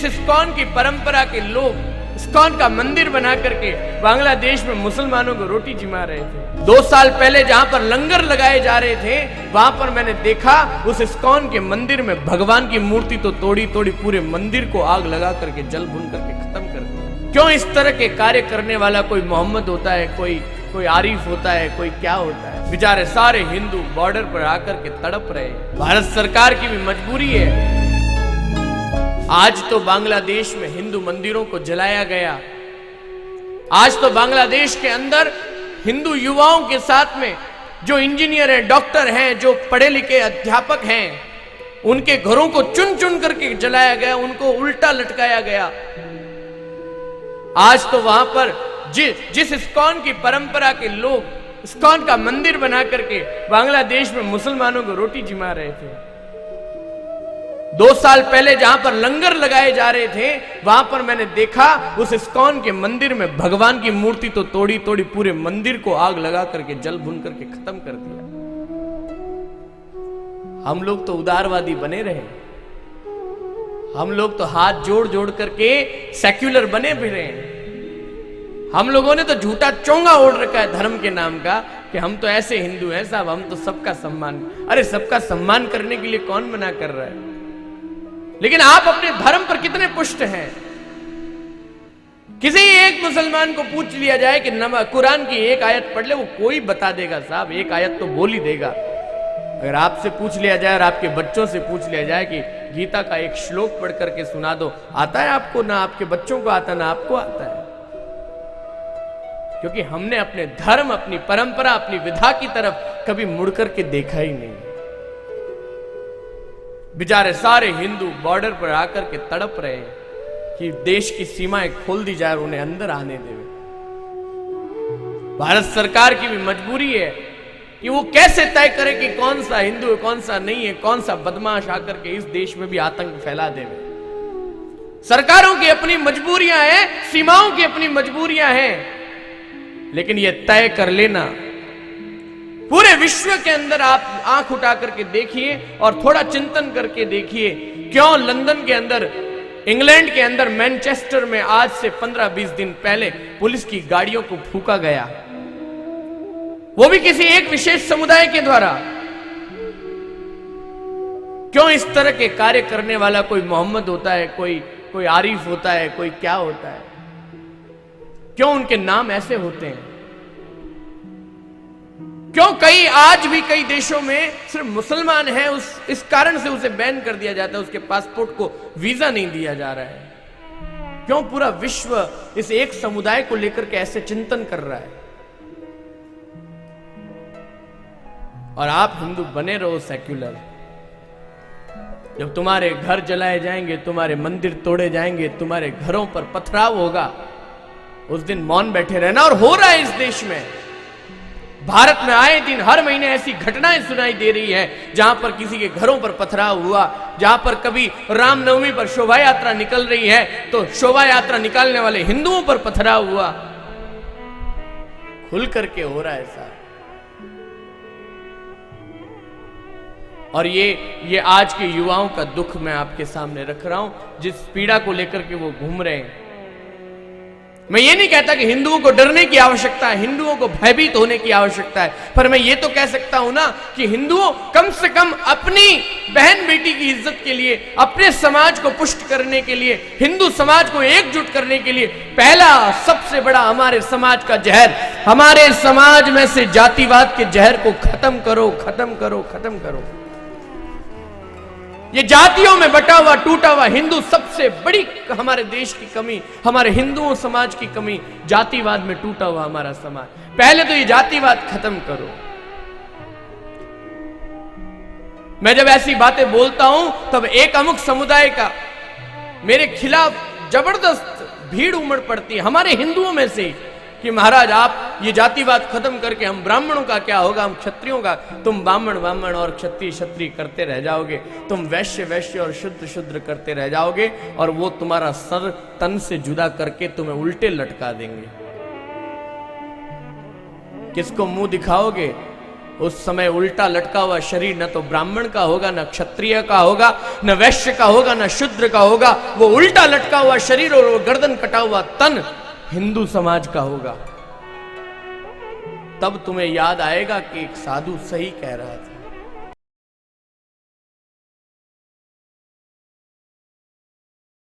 जिस इस्कॉन की परंपरा के लोग इस्कॉन का मंदिर बना करके बांग्लादेश में मुसलमानों को रोटी जिमा रहे थे। 2 साल पहले जहां पर लंगर लगाए जा रहे थे, वहां पर मैंने देखा उस इस्कॉन के मंदिर में भगवान की मूर्ति तो तोड़ी पूरे मंदिर को आग लगा करके जल भून करके खत्म कर दिया। क्यों इस तरह के कार्य करने वाला कोई मोहम्मद होता है, कोई आरिफ होता है, कोई क्या होता है। बेचारे सारे हिंदू बॉर्डर पर आकर के तड़प रहे। भारत सरकार की भी मजबूरी है। आज तो बांग्लादेश में हिंदू मंदिरों को जलाया गया। आज तो बांग्लादेश के अंदर हिंदू युवाओं के साथ में जो इंजीनियर हैं, डॉक्टर हैं, जो पढ़े लिखे अध्यापक हैं, उनके घरों को चुन चुन करके जलाया गया, उनको उल्टा लटकाया गया। आज तो वहां पर जिस इस्कॉन की परंपरा के लोग इस्कॉन का मंदिर बना करके बांग्लादेश में मुसलमानों को रोटी जिमा रहे थे। 2 साल पहले जहां पर लंगर लगाए जा रहे थे, वहां पर मैंने देखा उस इस्कॉन के मंदिर में भगवान की मूर्ति तो तोड़ी पूरे मंदिर को आग लगा करके जल भून करके खत्म कर दिया। हम लोग तो उदारवादी बने रहे, हम लोग तो हाथ जोड़ जोड़ करके सेक्युलर बने भी रहे। हम लोगों ने तो झूठा चोंगा ओढ़ रखा है धर्म के नाम का कि हम तो ऐसे हिंदू हैं साहब, हम तो सबका सम्मान। अरे सबका सम्मान करने के लिए कौन मना कर रहा है? लेकिन आप अपने धर्म पर कितने पुष्ट हैं? किसी एक मुसलमान को पूछ लिया जाए कि कुरान की एक आयत पढ़ ले, वो कोई बता देगा साहब, एक आयत तो बोल ही देगा। अगर आपसे पूछ लिया जाए और आपके बच्चों से पूछ लिया जाए कि गीता का एक श्लोक पढ़ करके सुना दो, आता है आपको? ना आपके बच्चों को आता, ना आपको आता है। क्योंकि हमने अपने धर्म, अपनी परंपरा, अपनी विधा की तरफ कभी मुड़ करके देखा ही नहीं। बेचारे सारे हिंदू बॉर्डर पर आकर के तड़प रहे कि देश की सीमाएं खोल दी जाए और उन्हें अंदर आने देवे। भारत सरकार की भी मजबूरी है कि वो कैसे तय करे कि कौन सा हिंदू है, कौन सा नहीं है, कौन सा बदमाश आकर के इस देश में भी आतंक फैला देवे। सरकारों की अपनी मजबूरियां हैं, सीमाओं की अपनी मजबूरियां हैं, लेकिन यह तय कर लेना, पूरे विश्व के अंदर आप आंख उठा करके देखिए और थोड़ा चिंतन करके देखिए, क्यों लंदन के अंदर, इंग्लैंड के अंदर, मैनचेस्टर में आज से 15-20 दिन पहले पुलिस की गाड़ियों को फूंका गया, वो भी किसी एक विशेष समुदाय के द्वारा। क्यों इस तरह के कार्य करने वाला कोई मोहम्मद होता है, कोई आरिफ होता है, कोई क्या होता है? क्यों उनके नाम ऐसे होते हैं? क्यों आज भी कई देशों में सिर्फ मुसलमान है, इस कारण से उसे बैन कर दिया जाता है, उसके पासपोर्ट को वीजा नहीं दिया जा रहा है? क्यों पूरा विश्व इस एक समुदाय को लेकर के ऐसे चिंतन कर रहा है? और आप हिंदू बने रहो सेक्युलर। जब तुम्हारे घर जलाए जाएंगे, तुम्हारे मंदिर तोड़े जाएंगे, तुम्हारे घरों पर पथराव होगा, उस दिन मौन बैठे रहना। और हो रहा है इस देश में। भारत में आए दिन हर महीने ऐसी घटनाएं सुनाई दे रही है जहां पर किसी के घरों पर पथराव हुआ, जहां पर कभी रामनवमी पर शोभा यात्रा निकल रही है तो शोभा यात्रा निकालने वाले हिंदुओं पर पथराव हुआ। खुल करके हो रहा है ऐसा। और ये आज के युवाओं का दुख मैं आपके सामने रख रहा हूं, जिस पीड़ा को लेकर के वो घूम रहे हैं। मैं ये नहीं कहता कि हिंदुओं को डरने की आवश्यकता है, हिंदुओं को भयभीत होने की आवश्यकता है, पर मैं ये तो कह सकता हूं ना कि हिंदुओं कम से कम अपनी बहन बेटी की इज्जत के लिए, अपने समाज को पुष्ट करने के लिए, हिंदू समाज को एकजुट करने के लिए, पहला सबसे बड़ा हमारे समाज का जहर, हमारे समाज में से जातिवाद के जहर को खत्म करो, खत्म करो, खत्म करो। ये जातियों में बटा हुआ, टूटा हुआ हिंदू सबसे बड़ी हमारे देश की कमी, हमारे हिंदुओं समाज की कमी, जातिवाद में टूटा हुआ हमारा समाज। पहले तो ये जातिवाद खत्म करो। मैं जब ऐसी बातें बोलता हूं तब एक अमुक समुदाय का मेरे खिलाफ जबरदस्त भीड़ उमड़ पड़ती है, हमारे हिंदुओं में से, कि महाराज आप ये जातिवाद खत्म करके हम ब्राह्मणों का क्या होगा, हम क्षत्रियों का, तुम ब्राह्मण और क्षत्रिय क्षत्रिय करते रह जाओगे, तुम वैश्य वैश्य और शुद्र शुद्र करते रह जाओगे, और वो तुम्हारा सर तन से जुदा करके तुम्हें उल्टे लटका देंगे। किसको मुंह दिखाओगे? उस समय उल्टा लटका हुआ शरीर न तो ब्राह्मण का होगा, न क्षत्रिय का होगा, न वैश्य का होगा, न शूद्र का होगा। वो उल्टा लटका हुआ शरीर और वो गर्दन कटा हुआ तन हिंदू समाज का होगा। तब तुम्हें याद आएगा कि एक साधु सही कह रहा था।